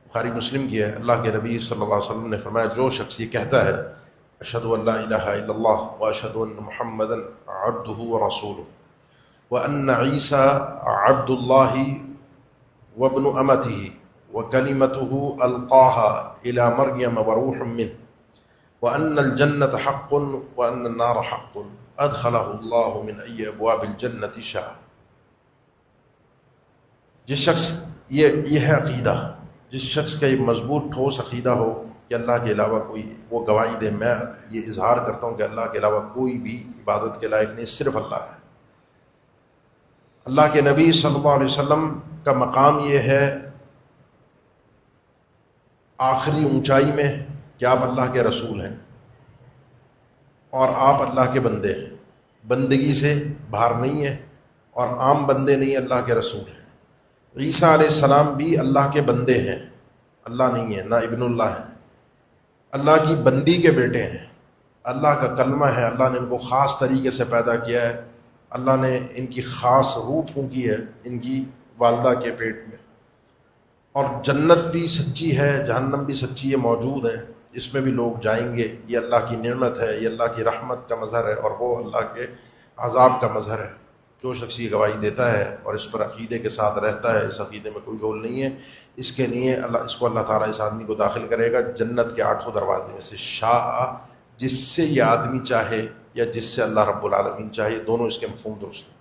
بخاری مسلم کی ہے، اللہ کے نبی صلی اللہ علیہ وسلم نے فرمایا جو شخص یہ کہتا ہے اشہد ان لا الہ الا اللہ واشہد ان محمدا عبدہ ورسولہ وان عیسی عبد اللہ وابن امتہ وکلمتہ القاها الى مریم وروح منہ وان الجنۃ حق وان النار حق ادخلہ اللہ من ای ابواب الجنۃ شاء۔ جس شخص یہ ہے عقیدہ، جس شخص کا یہ مضبوط ٹھوس عقیدہ ہو کہ اللہ کے علاوہ کوئی، وہ گواہی دے میں یہ اظہار کرتا ہوں کہ اللہ کے علاوہ کوئی بھی عبادت کے لائق نہیں، صرف اللہ ہے۔ اللہ کے نبی صلی اللہ علیہ وسلم کا مقام یہ ہے آخری اونچائی میں کہ آپ اللہ کے رسول ہیں اور آپ اللہ کے بندے ہیں، بندگی سے باہر نہیں ہیں اور عام بندے نہیں، اللہ کے رسول ہیں۔ عیسیٰ علیہ السلام بھی اللہ کے بندے ہیں، اللہ نہیں ہے، نہ ابن اللہ ہے، اللہ کی بندی کے بیٹے ہیں، اللہ کا کلمہ ہے، اللہ نے ان کو خاص طریقے سے پیدا کیا ہے، اللہ نے ان کی خاص روح پھونکی ہے ان کی والدہ کے پیٹ میں، اور جنت بھی سچی ہے، جہنم بھی سچی ہے، موجود ہے، اس میں بھی لوگ جائیں گے، یہ اللہ کی نعمت ہے، یہ اللہ کی رحمت کا مظہر ہے اور وہ اللہ کے عذاب کا مظہر ہے۔ جو شخص یہ گواہی دیتا ہے اور اس پر عقیدے کے ساتھ رہتا ہے، اس عقیدے میں کوئی جھول نہیں ہے، اس کے لیے اس کو اللہ تعالیٰ اس آدمی کو داخل کرے گا جنت کے 8 دروازے میں سے، شاء، جس سے یہ آدمی چاہے یا جس سے اللہ رب العالمین چاہے، دونوں اس کے مفہوم درست ہیں۔